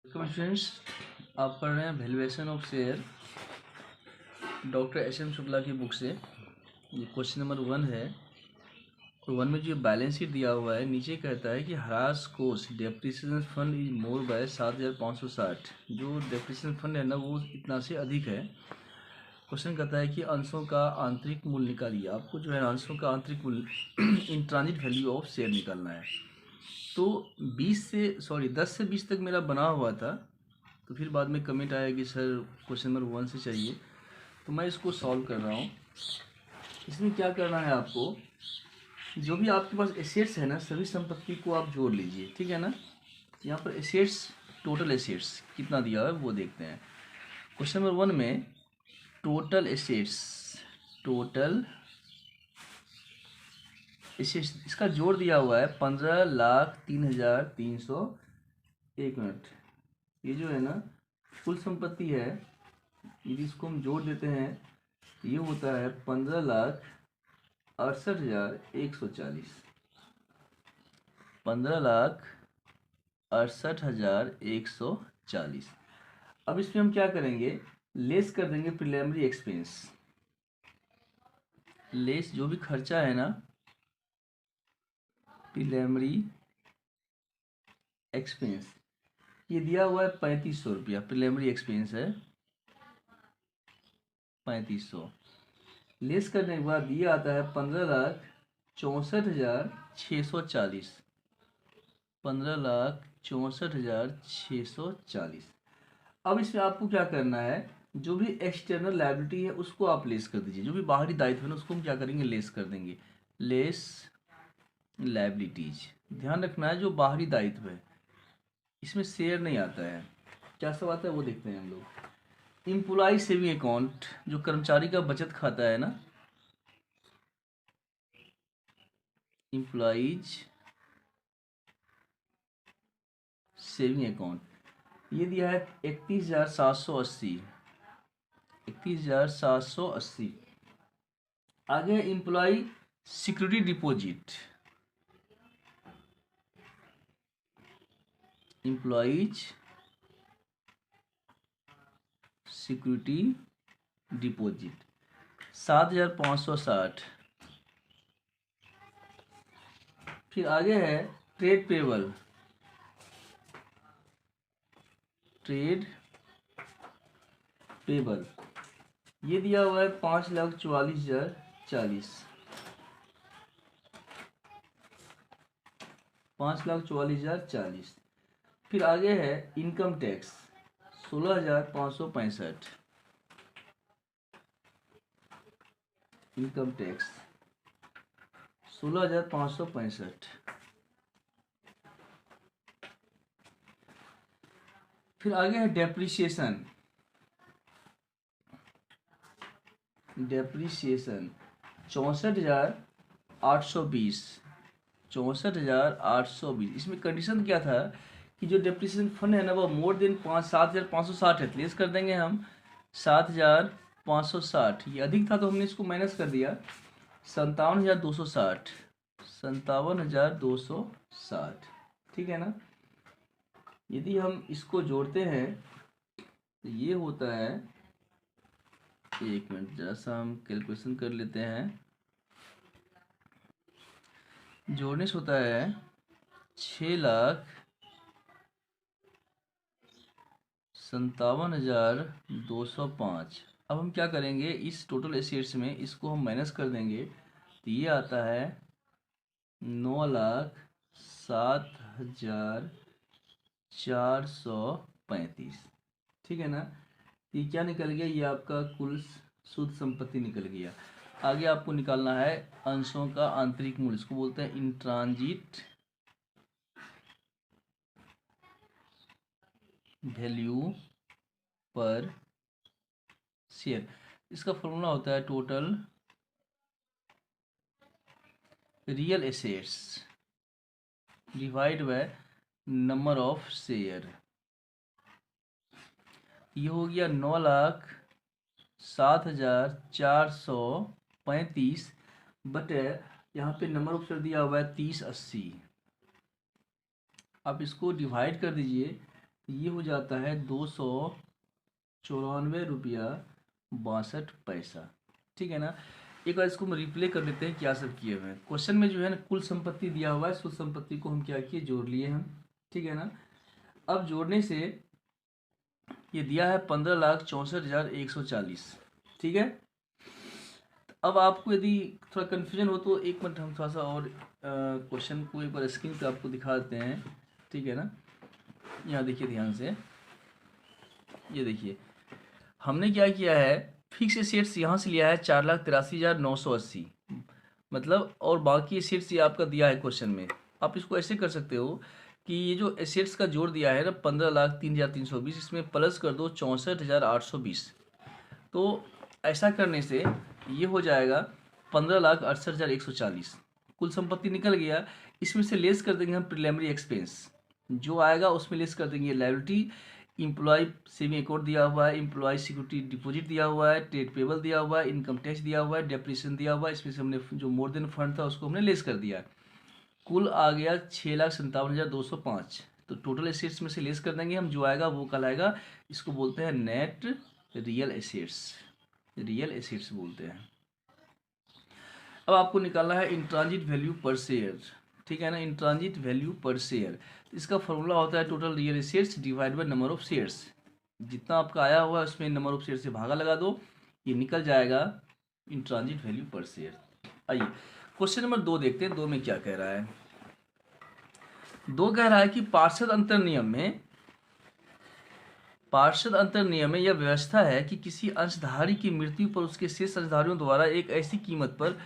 Students, आप पढ़ रहे हैं valuation of share doctor SM. Shukla की बुक से। ये क्वेश्चन नंबर 1 है। और 1 में जो बैलेंस शीट दिया हुआ है, नीचे कहता है कि हरास cost depreciation fund is more by 7,560। जो डेप्रिसिएशन फंड है ना, वो इतना से अधिक है। क्वेश्चन कहता है कि अंशों का आंतरिक मूल्य निकालिए। आपको जो है अंशों का आंतरिक मूल्य in transit value of share निकालना है। तो 10 से 20 तक मेरा बना हुआ था। तो फिर बाद में कमेंट आया कि सर क्वेश्चन नंबर 1 से चाहिए, तो मैं इसको सॉल्व कर रहा हूँ। इसमें क्या करना है आपको, जो भी आपके पास एसेट्स है ना, सभी संपत्ति को आप जोड़ लीजिए, ठीक है ना। यहाँ पर एसेट्स, टोटल एसेट्स कितना दिया है वो देखते हैं। क्वेश्चन नंबर 1 में टोटल एसेट्स इसका जोड़ दिया हुआ है 15,03,300। 1 मिनट, ये जो है ना कुल संपत्ति है, यदि इसको हम जोड़ देते हैं तो ये होता है 15,68,140। 15,68,140। अब इसमें हम क्या करेंगे, लेस कर देंगे प्रीलिमिनरी एक्सपेंस। लेस जो भी खर्चा है ना, प्रीलिमिनरी एक्सपेंस, ये दिया हुआ है 3500 रुपया। प्रीलिमिनरी एक्सपेंस है 3500। लेस करने के बाद ये आता है 15,64,640। 15,64,640। अब इसमें आपको क्या करना है, जो भी एक्सटर्नल लायबिलिटी है उसको आप लेस कर दीजिए। जो भी बाहरी दायित्व है ना, उसको हम क्या करेंगे, लेस कर देंगे। लेस लायबिलिटीज, ध्यान रखना है जो बाहरी दायित्व है इसमें शेयर नहीं आता है। क्या सब आता है वो देखते हैं हम लोग। एम्प्लॉय सेविंग अकाउंट, जो कर्मचारी का बचत खाता है ना, एम्प्लॉइज सेविंग अकाउंट, ये दिया है 31,780। 31,780। आगे employ security deposit, employees security deposit 7,560। फिर आगे है ट्रेड पेबल, ट्रेड पेबल, ये दिया हुआ है 5,44,040। 5,44,040। फिर आगे है इनकम टैक्स 16,565। Income tax 16,565। फिर आगे है डेप्रिसिएशन, डेप्रिसिएशन 64,820। 64,820। इसमें कंडीशन क्या था कि जो डेप्रिसिएशन फंड है ना, वो मोर देन 7,560 है। लेस कर देंगे हम 7,560। ये अधिक था तो हमने इसको माइनस कर दिया 57,260। 57,260, ठीक है ना। यदि हम इसको जोड़ते हैं तो ये होता है, 1 मिनट जरा सा हम कैलकुलेशन कर लेते हैं। जोड़ने से होता है 6,57,205। अब हम क्या करेंगे, इस टोटल एसेट्स में इसको हम माइनस कर देंगे तो ये आता है 9,07,435। ठीक है ना। ये क्या निकल गया, ये आपका कुल शुद्ध संपत्ति निकल गया। आगे आपको निकालना है अंशों का आंतरिक मूल्य, इसको बोलते हैं इंट्रांजिट वैल्यू पर शेयर। इसका फॉर्मूला होता है total real assets divide by number of share. ये हो गया 9,07,435 बटे, यहाँ पे नंबर ऑफ शेयर दिया हुआ है 3080। आप इसको डिवाइड कर दीजिए, ये हो जाता है 294 रुपया 62 पैसा। ठीक है ना। एक बार इसको हम रिप्ले कर लेते हैं क्या सब किए हुए हैं। क्वेश्चन में जो है ना कुल संपत्ति दिया हुआ है, कुल संपत्ति को हम क्या किए, जोड़ लिए हम। ठीक है ना। अब जोड़ने से ये दिया है 15,64,140। ठीक है। अब आपको यदि थोड़ा कन्फ्यूजन हो तो एक मिनट हम थोड़ा सा और क्वेश्चन को एक बार स्क्रीन पे आपको दिखा देते हैं। ठीक है ना। यहाँ देखिए ध्यान से, ये देखिए हमने क्या किया है, फिक्स एसेट्स यहाँ से लिया है 4,83,980, मतलब, और बाकी एसेट्स ये आपका दिया है क्वेश्चन में। आप इसको ऐसे कर सकते हो कि ये जो एसेट्स का जोड़ दिया है ना 15,03,320, इसमें प्लस कर दो 64,820। तो ऐसा करने से ये हो जाएगा 15,68,140। कुल संपत्ति निकल गया। इसमें से लेस कर देंगे हम प्रिलिमिनरी एक्सपेंस, जो आएगा उसमें लेस कर देंगे लायबिलिटी, इम्प्लॉय सेविंग अकाउंट दिया हुआ है, इम्प्लॉय सिक्योरिटी डिपॉजिट दिया हुआ है, ट्रेड पेबल दिया हुआ है, इनकम टैक्स दिया हुआ है, डेप्रिसिएशन दिया हुआ है। इसमें से हमने जो मोर देन फंड था उसको हमने लेस कर दिया। कुल आ गया 6,57,205। तो टोटल एसेट्स में से लेस कर देंगे हम, जो आएगा वो कहलाएगा, इसको बोलते हैं net real assets, real assets बोलते हैं। अब आपको निकालना है इंट्रांजिट वैल्यू पर शेयर। ठीक है ना। इंट्रांजिट वैल्यू पर शेयर, इसका फॉर्मूला होता है total real assets divide by number of shares. जितना आपका आया हुआ है उसमें नंबर ऑफ शेयर से भागा लगा दो, ये निकल जाएगा इंट्रांजिट वैल्यू पर शेयर। आइए क्वेश्चन नंबर 2 देखते हैं। 2 में क्या कह रहा है। 2 कह रहा है कि पार्षद अंतर नियम में, पार्षद अंतर नियम में यह व्यवस्था है कि किसी अंशधारी की मृत्यु पर उसके शेष अंशधारियों द्वारा एक ऐसी कीमत पर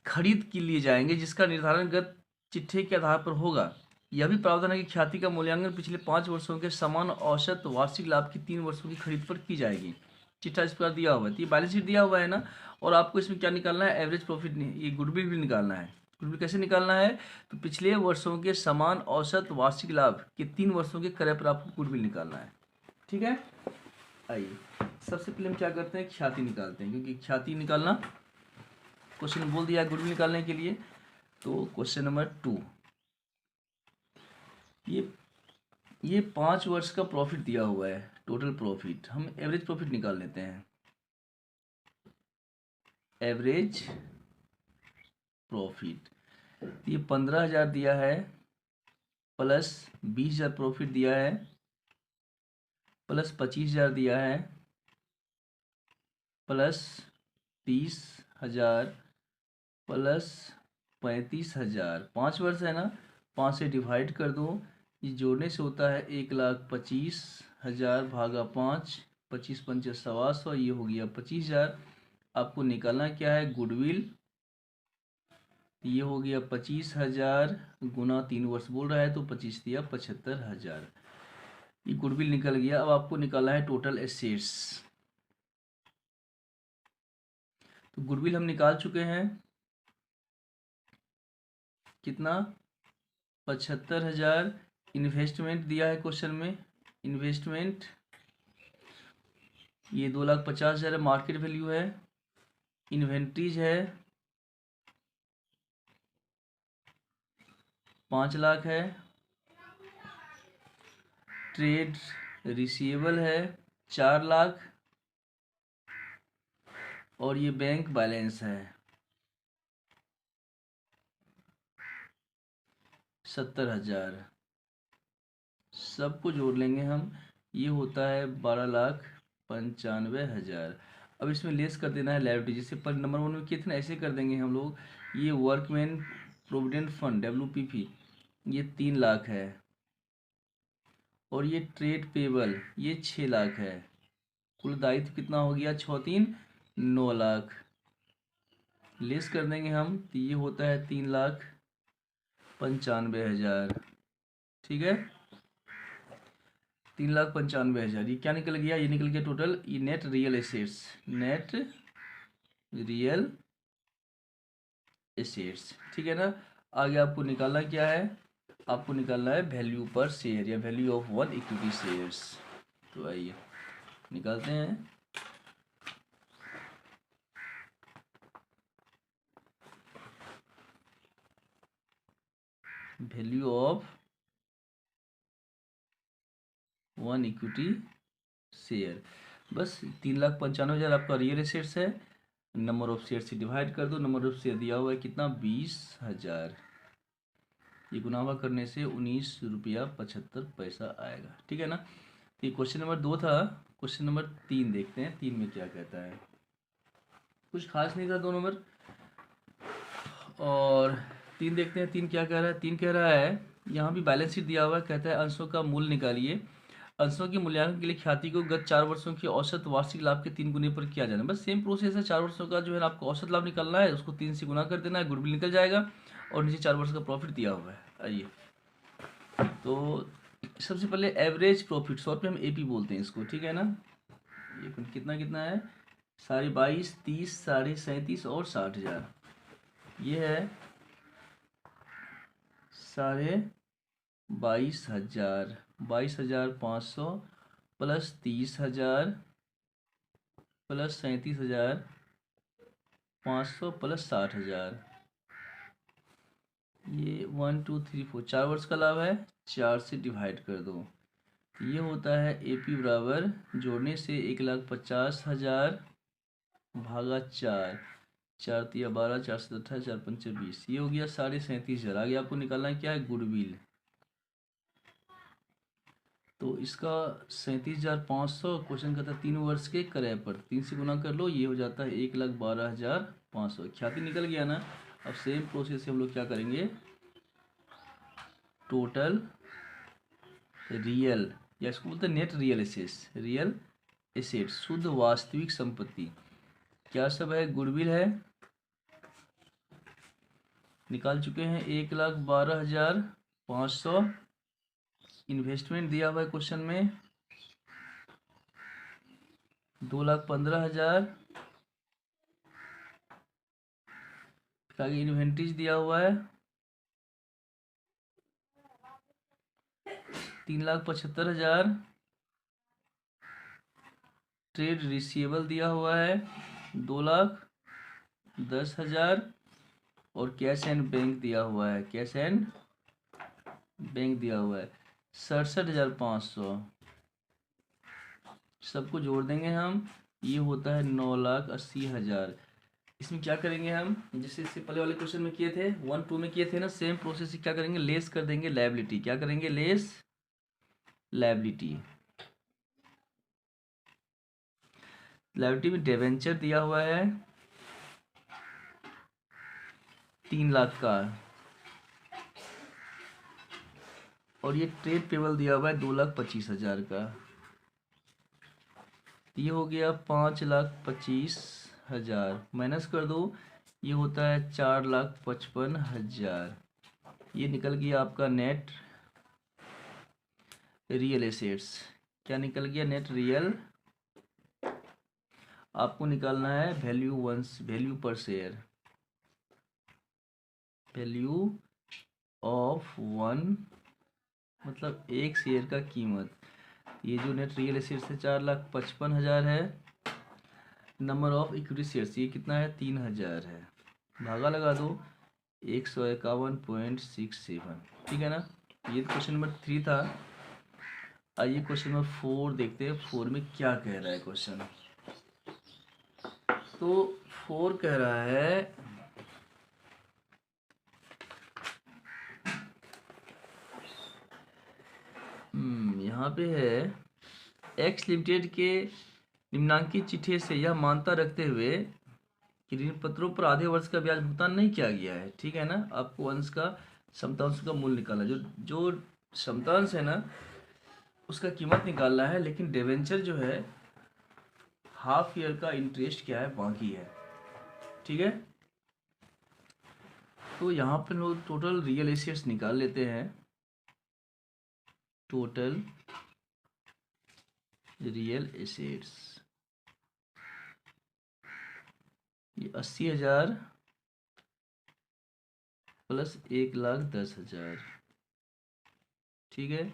खरीद की लिए जाएंगे जिसका निर्धारण गत चिट्ठे के आधार पर होगा। यह भी प्रावधान है कि ख्याति का मूल्यांकन पिछले 5 वर्षों के समान औसत वार्षिक लाभ की 3 वर्षों की खरीद पर की जाएगी। चिट्ठा इस प्रकार दिया हुआ है। तो ये बैलेंस शीट दिया हुआ है ना, और आपको इसमें क्या निकालना है, एवरेज प्रॉफिट, ये गुडविल भी निकालना है। गुडविल कैसे निकालना है, तो पिछले वर्षों के समान औसत वार्षिक लाभ के 3 वर्षों के क्रय पर आपको गुडविल निकालना है। ठीक है। आइए सबसे पहले हम क्या करते हैं, ख्याति निकालते हैं, क्योंकि ख्याति निकालना क्वेश्चन बोल दिया है गुडविल निकालने के लिए। तो क्वेश्चन नंबर 2, ये 5 वर्ष का प्रॉफिट दिया हुआ है, टोटल प्रॉफिट। हम एवरेज प्रॉफिट निकाल लेते हैं। एवरेज प्रॉफिट, ये 15,000 दिया है, प्लस 20,000 प्रॉफिट दिया है, प्लस 25,000 दिया है, प्लस 30,000, प्लस 35,000। 5 वर्ष है ना, 5 से डिवाइड कर दो, ये जोड़ने से होता है 1,25,000 भागा 5, 25 पंचे 1,200, ये हो गया 25,000। आपको निकालना क्या है, गुडविल। ये हो गया 25,000 गुना 3 वर्ष बोल रहा है, तो 25 दिया 75,000। ये गुडविल निकल गया। अब आपको निकालना है टोटल एसेट्स। तो गुडविल हम निकाल चुके हैं, कितना, 75,000। इन्वेस्टमेंट दिया है क्वेश्चन में, इन्वेस्टमेंट ये 2,50,000 है, मार्केट वैल्यू है। इन्वेंट्रीज है 5 लाख है। ट्रेड रिसीवेबल है 4 लाख, और ये बैंक बैलेंस है 70,000। सबको जोड़ लेंगे हम, ये होता है 12,95,000। अब इसमें लेस कर देना है लायबिलिटी, जैसे पर नंबर 1 में किए थे ना, ऐसे कर देंगे हम लोग। ये वर्कमैन प्रोविडेंट फंड WPP ये 3 लाख है, और ये ट्रेड पेबल ये 6 लाख है। कुल दायित्व कितना हो गया, 6 3 9 लाख। लेस कर देंगे हम, तो ये होता है 3,95,000। ठीक है, 3,95,000। ये क्या निकल गया, ये निकल गया टोटल, ये net real assets, net real assets. ठीक है ना। आगे आपको निकालना क्या है, आपको निकालना है वैल्यू पर शेयर, या वैल्यू ऑफ 1 इक्विटी शेयर्स। तो आइए निकालते हैं। Value of 1 equity share. बस 3,95,000 आपका रियल एसेट्स है। नंबर ऑफ शेयर से डिवाइड कर दो, नंबर ऑफ शेयर दिया हुआ है कितना 20,000, ये गुनावा करने से 19 रुपया 75 पैसा आएगा। ठीक है ना। ये क्वेश्चन नंबर 2 था। क्वेश्चन नंबर 3 देखते हैं, 3 में क्या कहता है। कुछ खास नहीं था 2 नंबर। और 3 देखते हैं, 3 क्या कह रहा है। 3 कह रहा है यहाँ भी बैलेंस शीट दिया हुआ है, कहता है अंशों का मूल्य निकालिए। अंशों के मूल्यांकन के लिए ख्याति को गत 4 वर्षों की औसत वार्षिक लाभ के 3 गुने पर किया जाना। बस सेम प्रोसेस है। 4 वर्षों का जो है आपको औसत लाभ निकालना है, उसको 3 से गुना कर देना है, गुडविल निकल जाएगा और नीचे 4 वर्ष का प्रॉफिट दिया हुआ है। आइए तो सबसे पहले एवरेज प्रॉफिट, शॉर्ट में हम एपी बोलते हैं इसको। ठीक है ना। ये कितना कितना है, 22,500, 30, 37,500 और 60,000। ये है 22,500, 22,500 प्लस 30,000 प्लस 37,500 प्लस 60,000। ये 1 2 3 4 4 वर्ष का लाभ है, 4 से डिवाइड कर दो। ये होता है एपी बराबर जोड़ने से 1,50,000 भागा 4, 4 तिया 12, 4 से 18, 4 पंचे 20। ये हो गया 37,500। आगे आपको निकालना है क्या है, गुडविल। तो इसका 37,500 क्वेश्चन कहता है 3 वर्ष के क्रय पर 3 से गुना कर लो, ये हो जाता है 1,12,500। ख्याति निकल गया ना। अब सेम प्रोसेस से हम लोग क्या करेंगे, टोटल रियल, या इसको बोलते हैं net real assets. Real asset शुद्ध वास्तविक संपत्ति क्या सब है, गुडविल है, निकाल चुके हैं 1,12,500। इन्वेस्टमेंट दिया हुआ है क्वेश्चन में 2,15,000। आगे इन्वेंट्रीज दिया हुआ है 3,75,000। ट्रेड रिसीवेबल दिया हुआ है 2,10,000 और कैश एंड बैंक दिया हुआ है, कैश एंड बैंक दिया हुआ है 67,500। सबको जोड़ देंगे हम, ये होता है 9,80,000। इसमें क्या करेंगे हम, जैसे इससे पहले वाले क्वेश्चन में किए थे, 1 2 में किए थे ना, सेम प्रोसेस से क्या करेंगे, लेस कर देंगे लायबिलिटी। क्या करेंगे, लेस लायबिलिटी। लायबिलिटी में डिवेंचर दिया हुआ है 3 लाख का, और ये ट्रेड पेबल दिया हुआ है 2,25,000 का। ये हो गया 5,25,000, माइनस कर दो, ये होता है 4,55,000। ये निकल गया आपका नेट रियल एसेट्स। क्या निकल गया, नेट रियल। आपको निकालना है वैल्यू पर शेयर, वैल्यू ऑफ 1 मतलब एक शेयर का कीमत। ये जो नेट रियल एसेट्स है 4,55,000 है। नंबर ऑफ इक्विटी शेयर्स ये कितना है, 3,000 है। भागा लगा दो 151.67। ठीक है ना। ये क्वेश्चन नंबर 3 था। आइए क्वेश्चन नंबर 4 देखते हैं। 4 में क्या कह रहा है क्वेश्चन। तो 4 कह रहा है यहाँ पे है, एक्स लिमिटेड के निम्नांकित चिट्ठे से यह मान्यता रखते हुए कि ऋण पत्रों पर आधे वर्ष का ब्याज भुगतान नहीं किया गया है। ठीक है ना। आपको अंश का समतांश का मूल्य निकालना, जो समतांश है ना उसका कीमत निकालना है, लेकिन डिवेंचर जो है हाफ ईयर का इंटरेस्ट क्या है बाकी है। ठीक है। तो यहाँ पे लोग टोटल रियल एसेट्स निकाल लेते हैं। टोटल रियल एसेट्स ये 80,000 प्लस 1,10,000। ठीक है।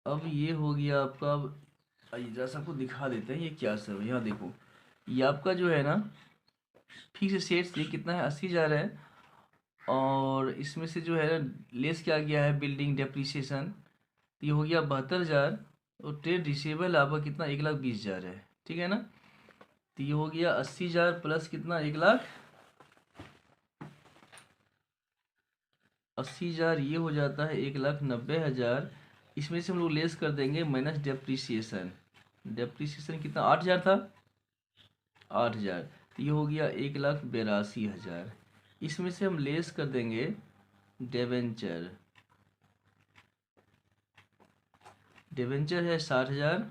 अब ये हो गया आपका। अब जरा सा आपको दिखा देते हैं ये क्या सब है। यहाँ देखो, ये आपका जो है ना फिक्स एसेट्स ये कितना है, 80,000 है। और इसमें से जो है ना लेस किया गया है बिल्डिंग डेप्रिसिएशन तो ये हो गया 72,000 और ट्रेड रिसीवेबल आपका कितना 1,20,000 है, ठीक है ना। तो ये हो गया 80,000 प्लस कितना 80,000, ये हो जाता है 1,90,000। इसमें से हम लोग लेस कर देंगे माइनस डेप्रीसिएशन। डेप्रीसिएशन कितना 8,000 था, 8,000। तो ये हो गया 1,82,000। इसमें से हम लेस कर देंगे डिवेंचर। डिवेंचर है 60,000।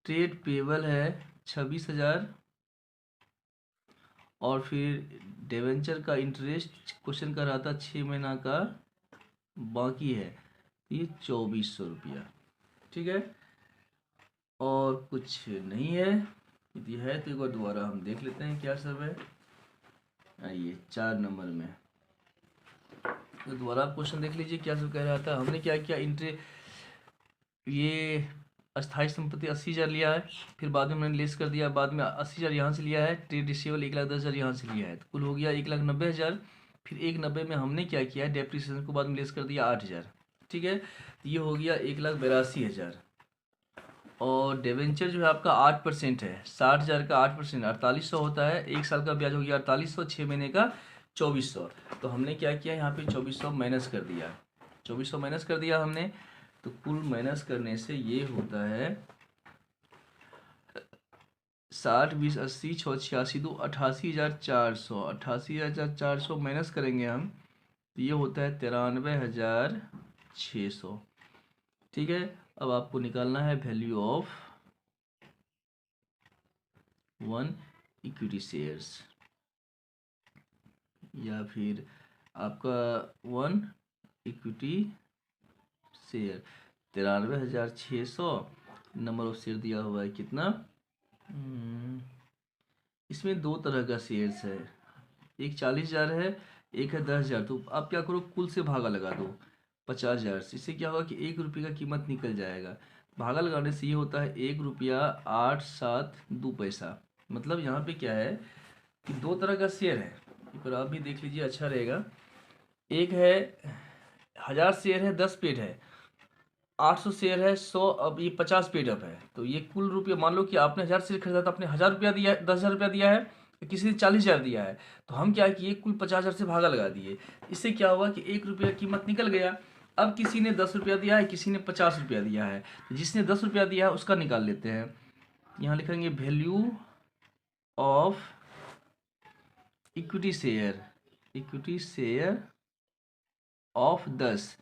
ट्रेड पेबल है 26,000। और फिर डिवेंचर का इंटरेस्ट क्वेश्चन कर रहा था 6 महीना का बाकी है, तो ये 2,400 रुपया, ठीक है। और कुछ नहीं है, यदि है तो एक बार दोबारा हम देख लेते हैं क्या सब है। आइए 4 नंबर में तो दोबारा आप क्वेश्चन देख लीजिए क्या सब कह रहा था। हमने क्या किया, ये अस्थायी संपत्ति 80,000 लिया है, फिर बाद में मैंने लेस कर दिया, बाद में 80,000 यहाँ से लिया है, ट्रेड रिसीवेबल 1,10,000 यहाँ से लिया है, तो कुल हो गया 1,90,000। फिर 1,90 में हमने क्या किया है, डेप्रीसिएशन को बाद में लेस कर दिया 8,000, ठीक है। तो ये हो गया 1,82,000। और डिवेंचर जो है आपका 8% है, 60,000 का 8% 4800 होता है। 1 साल का ब्याज हो गया 4800, 6 महीने का 2,400। तो हमने क्या किया यहाँ पे 2,400 माइनस कर दिया, 2,400 माइनस कर दिया हमने। तो कुल माइनस करने से ये होता है 60 20 80 6 86 2 88,400। 88,400 माइनस करेंगे हम तो ये होता है 93,600, ठीक है। अब आपको निकालना है वैल्यू ऑफ 1 इक्विटी शेयर्स, या फिर आपका 1 equity share 93,600। Number of share दिया हुआ है कितना, इसमें 2 तरह का शेयर्स है, एक 40,000 है, एक है 10,000। तो आप क्या करो, कुल से भागा लगा दो 50,000 से। इससे क्या होगा कि 1 रुपये का कीमत निकल जाएगा। भागा लगाने से ये होता है 1 रुपया 872 पैसा। मतलब यहाँ पे क्या है कि 2 तरह का शेयर है, एक बार आप भी देख लीजिए अच्छा रहेगा। एक है 1000 शेयर है 10 पेड है, 800 शेयर है 100, अब ये 50 पेड अप है। तो ये कुल रुपये, मान लो कि आपने 1000 शेयर खरीदा तो आपने 1000 रुपया दिया है, 10,000 रुपया दिया है, किसी ने 40,000 दिया है। तो हम क्या किए, कुल 50,000 से भागा लगा दिए। इससे क्या हुआ कि 1 रुपया कीमत निकल गया। अब किसी ने 10 रुपया दिया है, किसी ने 50 रुपया दिया है, तो जिसने 10 रुपया दिया है उसका निकाल लेते हैं। यहाँ लिखेंगे value of equity share, equity share of 10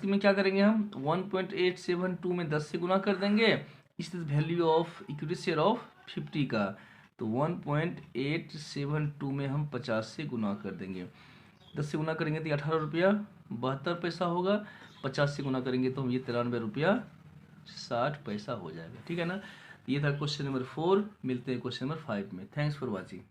में क्या करेंगे हम 1.872 में 10 से गुना कर देंगे। इस value of equity share of 50 का, तो 1.872 में हम 50 से गुना कर देंगे। 10 से गुना करेंगे तो 18 रुपया 72 पैसा होगा, 50 से गुना करेंगे तो हम ये 93 रुपया 60 पैसा हो जाएगा, ठीक है ना। ये था क्वेश्चन नंबर 4। मिलते हैं क्वेश्चन नंबर 5 में। Thanks for watching.